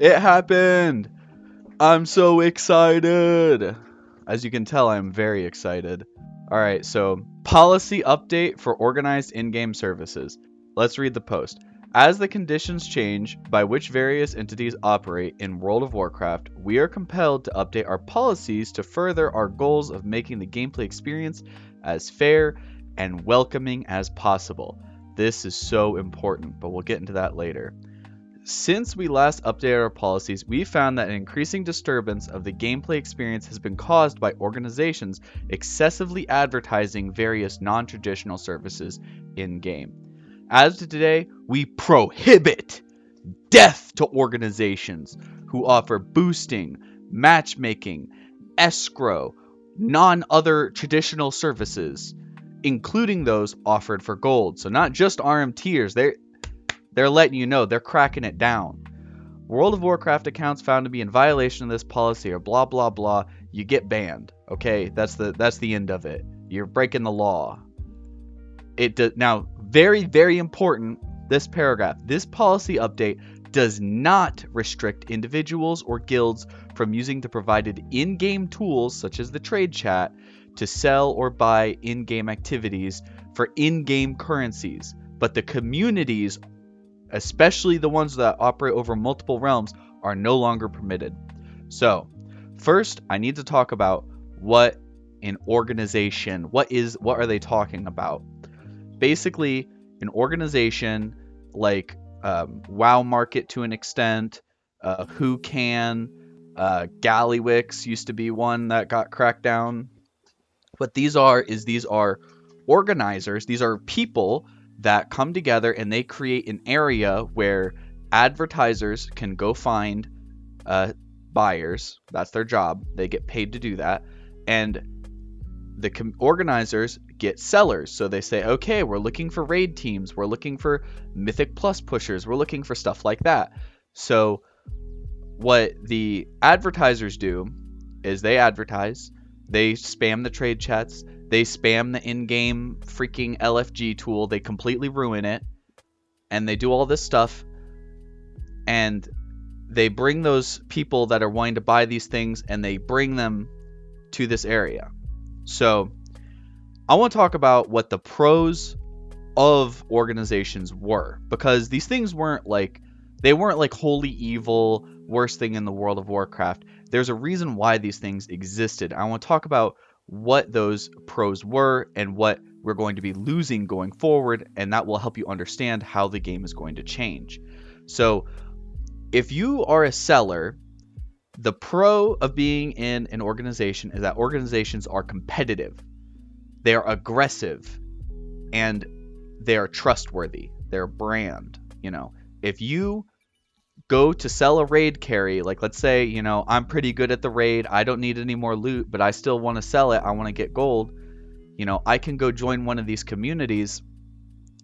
It happened! I'm so excited! As you can tell, I'm very excited. Alright, so policy update for organized in-game services. Let's read the post. As the conditions change by which various entities operate in World of Warcraft, we are compelled to update our policies to further our goals of making the gameplay experience as fair and welcoming as possible. This is so important, but we'll get into that later. Since we last updated our policies, we found that an increasing disturbance of the gameplay experience has been caused by organizations excessively advertising various non-traditional services in-game. As of today, we prohibit death to organizations who offer boosting, matchmaking, escrow, non-other traditional services, including those offered for gold. So not just RMTers, they're letting you know, they're cracking it down. World of Warcraft accounts found to be in violation of this policy or blah blah blah, you get banned. Okay, that's the end of it. You're breaking the law. Now, very important, this paragraph. This policy update does not restrict individuals or guilds from using the provided in-game tools such as the trade chat to sell or buy in-game activities for in-game currencies, but the communities, especially the ones that operate over multiple realms, are no longer permitted. So, first, I need to talk about what an organization, what are they talking about? Basically, an organization like WoW Market to an extent, Who Can, Gallywix used to be one that got cracked down. What these are organizers. These are people that come together and they create an area where advertisers can go find buyers. That's their job. They get paid to do that. And the organizers get sellers. So they say, okay, we're looking for raid teams. We're looking for Mythic Plus pushers. We're looking for stuff like that. So what the advertisers do is they advertise. They spam the trade chats. They spam the in-game freaking LFG tool. They completely ruin it. And they do all this stuff. And they bring those people that are wanting to buy these things and they bring them to this area. So I want to talk about what the pros of organizations were, because these things weren't like holy evil, worst thing in the World of Warcraft. There's a reason why these things existed. I want to talk about what those pros were and what we're going to be losing going forward, and that will help you understand how the game is going to change. So if you are a seller, the pro of being in an organization is that organizations are competitive, they are aggressive, and they are trustworthy. They're a brand. If you go to sell a raid carry, like let's say, I'm pretty good at the raid, I don't need any more loot, but I still want to sell it, I want to get gold, I can go join one of these communities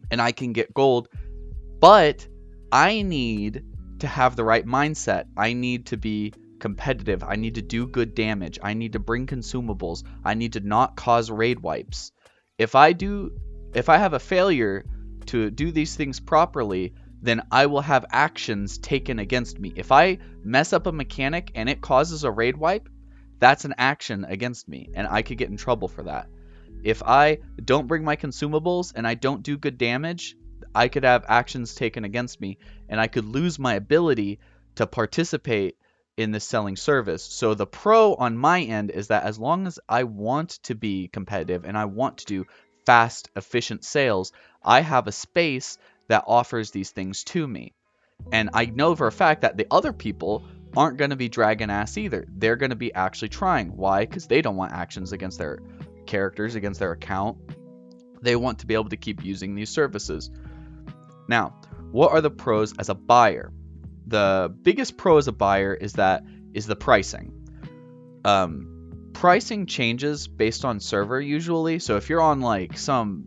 and I can get gold, but I need to have the right mindset. I need to be competitive. I need to do good damage. I need to bring consumables. I need to not cause raid wipes. If I have a failure to do these things properly, then I will have actions taken against me. If I mess up a mechanic and it causes a raid wipe, that's an action against me, and I could get in trouble for that. If I don't bring my consumables and I don't do good damage, I could have actions taken against me, and I could lose my ability to participate in this selling service. So the pro on my end is that as long as I want to be competitive and I want to do fast, efficient sales, I have a space that offers these things to me. And I know for a fact that the other people aren't going to be dragging ass either. They're going to be actually trying. Why? Because they don't want actions against their characters, against their account. They want to be able to keep using these services. Now, what are the pros as a buyer? The biggest pro as a buyer is the pricing. Pricing changes based on server usually. So if you're on like some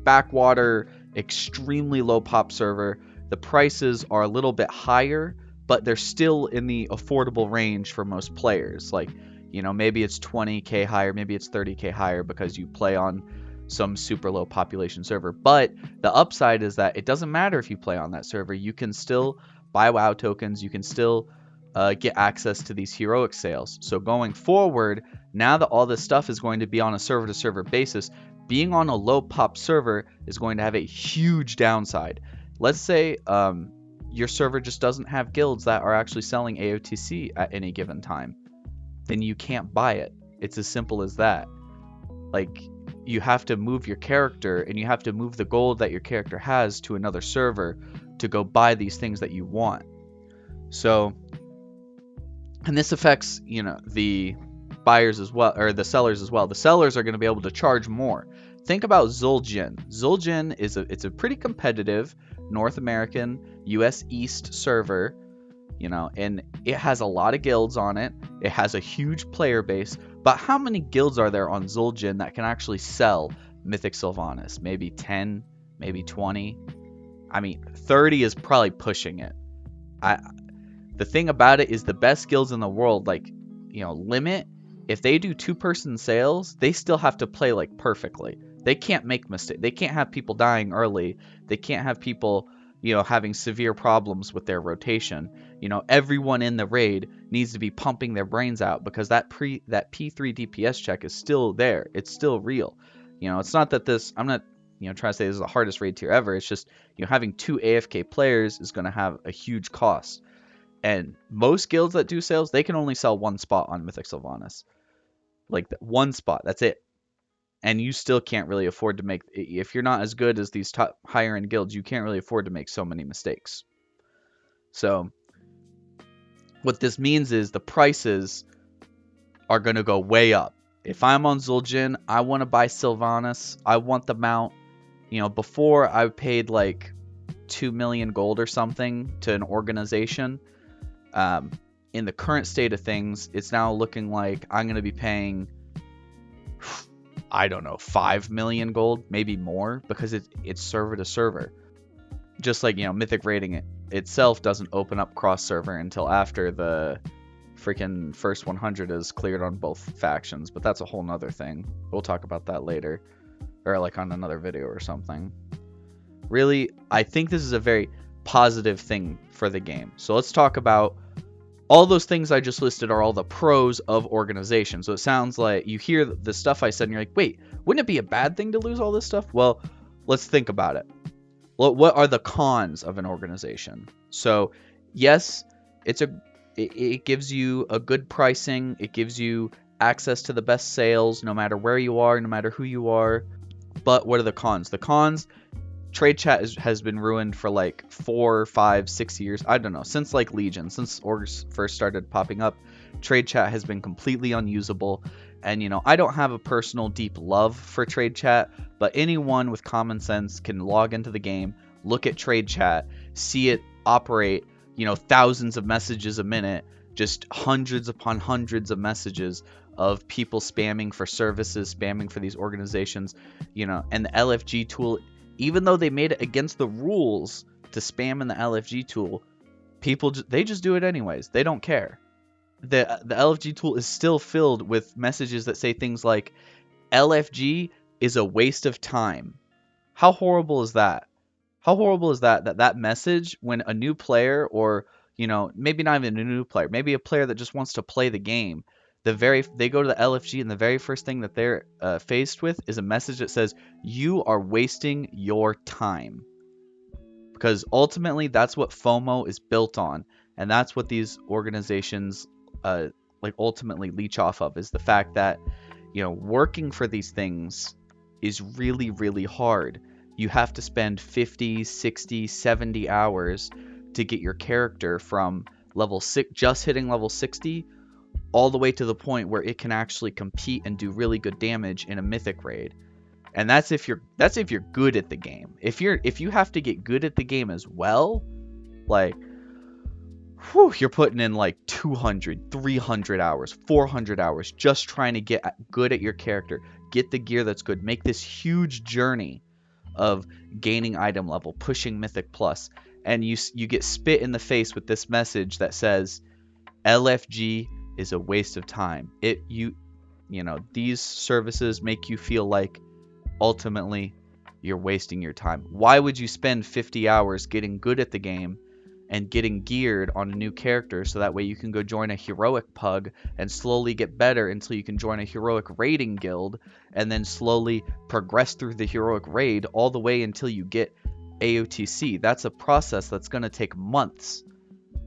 backwater, extremely low pop server, the prices are a little bit higher, but they're still in the affordable range for most players. Like, maybe it's 20k higher, maybe it's 30k higher because you play on some super low population server. But the upside is that it doesn't matter if you play on that server. You can still buy WoW tokens. You can still get access to these heroic sales. So going forward, now that all this stuff is going to be on a server to server basis, being on a low pop server is going to have a huge downside. Let's say your server just doesn't have guilds that are actually selling AOTC at any given time. Then you can't buy it. It's as simple as that. Like, you have to move your character, and you have to move the gold that your character has to another server to go buy these things that you want. So, and this affects, the buyers as well, or the sellers as well. The sellers are going to be able to charge more. Think about Zul'jin. Zul'jin it's a pretty competitive North American US East server, and it has a lot of guilds on it. It has a huge player base, but how many guilds are there on Zul'jin that can actually sell Mythic Sylvanas? Maybe 10, maybe 20. I mean, 30 is probably pushing it. The thing about it is the best guilds in the world, like, Limit, if they do 2-person sales, they still have to play like perfectly. They can't make mistakes. They can't have people dying early. They can't have people, having severe problems with their rotation. Everyone in the raid needs to be pumping their brains out, because that P3 DPS check is still there. It's still real. It's not that I'm not, trying to say this is the hardest raid tier ever. It's just, having 2 AFK players is going to have a huge cost. And most guilds that do sales, they can only sell 1 spot on Mythic Sylvanas. Like, 1 spot, that's it. And you still can't really afford to make, if you're not as good as these top higher end guilds, you can't really afford to make so many mistakes. So what this means is the prices are going to go way up. If I'm on Zul'jin, I want to buy Sylvanas. I want the mount. Before I paid like 2 million gold or something to an organization. In the current state of things, it's now looking like I'm going to be paying, I don't know, 5 million gold, maybe more, because it's server to server. Just like, Mythic rating itself doesn't open up cross server until after the freaking first 100 is cleared on both factions, but that's a whole nother thing. We'll talk about that later, or like on another video or something. Really, I think this is a very positive thing for the game. So let's talk about all those things I just listed are all the pros of organization. So it sounds like you hear the stuff I said and you're like, wait, wouldn't it be a bad thing to lose all this stuff? Well, let's think about it. What are the cons of an organization? So yes, it gives you a good pricing. It gives you access to the best sales, no matter where you are, no matter who you are. But what are the cons? The cons, trade chat has been ruined for like 4, 5, 6 years. I don't know. Since like Legion, since orgs first started popping up, trade chat has been completely unusable. And, I don't have a personal deep love for trade chat, but anyone with common sense can log into the game, look at trade chat, see it operate, thousands of messages a minute, just hundreds upon hundreds of messages of people spamming for services, spamming for these organizations, and the LFG tool. Even though they made it against the rules to spam in the LFG tool, they just do it anyways. They don't care. The LFG tool is still filled with messages that say things like, LFG is a waste of time. How horrible is that? How horrible is that message, when a new player, or, maybe not even a new player, maybe a player that just wants to play the game, they go to the LFG, and the very first thing that they're faced with is a message that says, you are wasting your time. Because ultimately that's what FOMO is built on, and that's what these organizations ultimately leech off of, is the fact that working for these things is really, really hard. You have to spend 50, 60, 70 hours to get your character from level 6, just hitting level 60, all the way to the point where it can actually compete and do really good damage in a mythic raid. And that's if you're good at the game. If you have to get good at the game as well, like, you're putting in like 200, 300 hours, 400 hours just trying to get good at your character, get the gear that's good, make this huge journey of gaining item level, pushing mythic plus, and you get spit in the face with this message that says LFG is a waste of time. These services make you feel like ultimately you're wasting your time. Why would you spend 50 hours getting good at the game and getting geared on a new character so that way you can go join a heroic pug and slowly get better until you can join a heroic raiding guild and then slowly progress through the heroic raid all the way until you get AOTC. That's a process that's going to take months.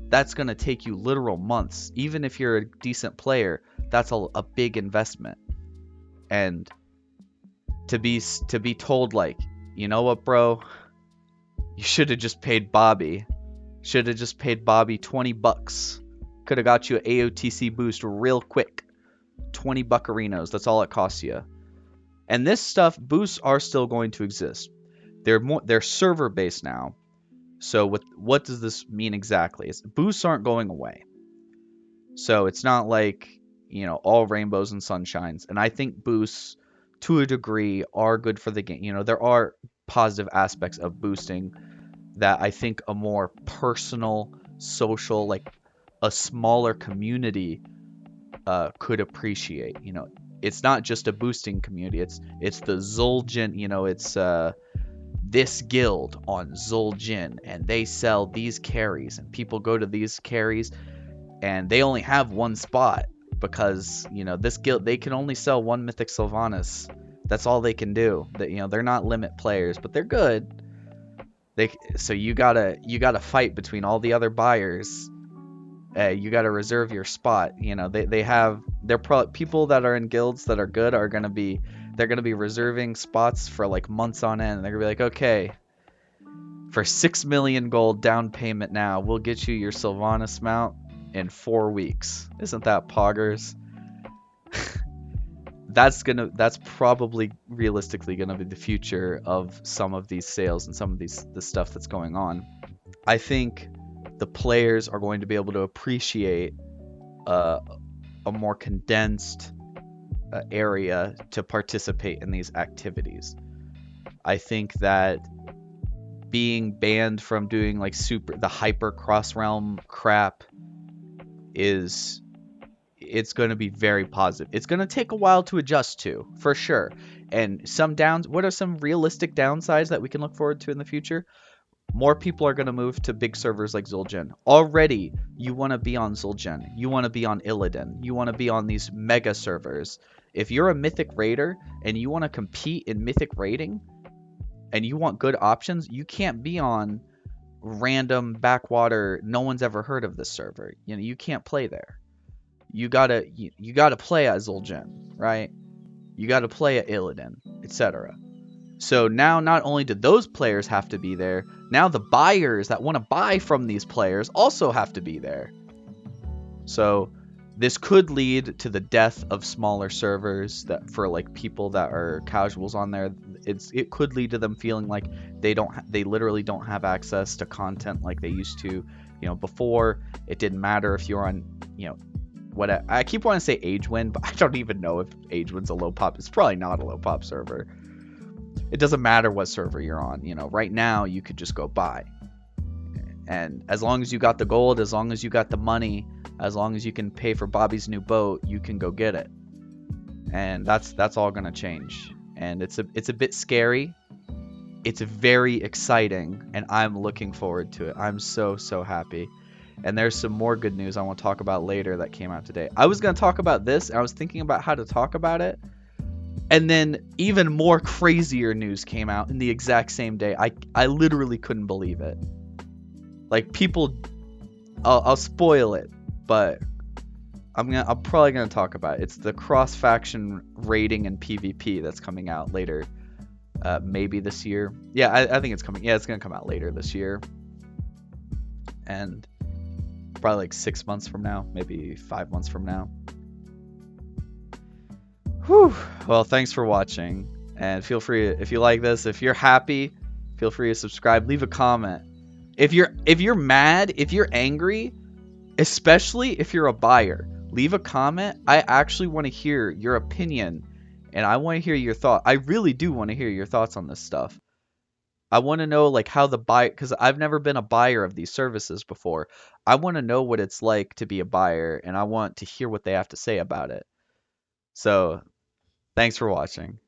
That's going to take you literal months. Even if you're a decent player, that's a big investment. And to be told like, you know what, bro? You should have just paid Bobby. Should have just paid Bobby 20 bucks. Could have got you an AOTC boost real quick. 20 buccarinos. That's all it costs you. And this stuff, boosts are still going to exist. They're server based now. So what does this mean exactly? Boosts aren't going away. So it's not like, all rainbows and sunshines. And I think boosts to a degree are good for the game. There are positive aspects of boosting that I think a more personal, social, like a smaller community could appreciate. It's not just a boosting community. It's the Zul'jin. It's this guild on Zul'jin, and they sell these carries, and people go to these carries, and they only have one spot because this guild they can only sell one Mythic Sylvanas. That's all they can do. That they're not limit players, but they're good. So you gotta fight between all the other buyers. You gotta reserve your spot. People that are in guilds that are good are they're gonna be reserving spots for like months on end. They're gonna be like, okay, for 6 million gold down payment now, we'll get you your Sylvanas mount in 4 weeks. Isn't that poggers? That's probably realistically gonna be the future of some of these sales and some of the stuff that's going on. I think the players are going to be able to appreciate uh, a more condensed area to participate in these activities. I think that being banned from doing like the hyper cross realm crap it's going to be very positive. It's going to take a while to adjust to, for sure. And what are some realistic downsides that we can look forward to in the future? More people are going to move to big servers like Zul'jin. Already, you want to be on Zul'jin. You want to be on Illidan. You want to be on these mega servers. If you're a Mythic Raider and you want to compete in Mythic Raiding and you want good options, you can't be on random backwater, no one's ever heard of this server. You can't play there. You gotta play at Zul'jin, right? You gotta play at Illidan, etc. So now not only do those players have to be there, now the buyers that want to buy from these players also have to be there. So this could lead to the death of smaller servers that for like people that are casuals on there. It could lead to them feeling like they literally don't have access to content like they used to. Before it didn't matter if you're on, what I keep wanting to say AgeWin, but I don't even know if AgeWin's a low pop. It's probably not a low pop server. It doesn't matter what server you're on. Right now you could just go buy. And as long as you got the gold, as long as you got the money, as long as you can pay for Bobby's new boat, you can go get it. And that's all gonna change. And it's a bit scary. It's very exciting, and I'm looking forward to it. I'm so happy. And there's some more good news I want to talk about later that came out today. I was gonna talk about this, and I was thinking about how to talk about it. And then even more crazier news came out in the exact same day. I literally couldn't believe it. Like people, I'll spoil it, but I'm probably gonna talk about it. It's the cross faction raiding and PvP that's coming out later, maybe this year. Yeah, I think it's coming. Yeah, it's gonna come out later this year, and probably like 6 months from now, maybe 5 months from now. Whew. Well, thanks for watching, and feel free, if you like this, if you're happy, feel free to subscribe, leave a comment. If you're mad, if you're angry, especially if you're a buyer, leave a comment. I actually want to hear your opinion, and I want to hear your thought. I really do want to hear your thoughts on this stuff. I want to know like how the buyer, because I've never been a buyer of these services before. I want to know what it's like to be a buyer, and I want to hear what they have to say about it. So, thanks for watching.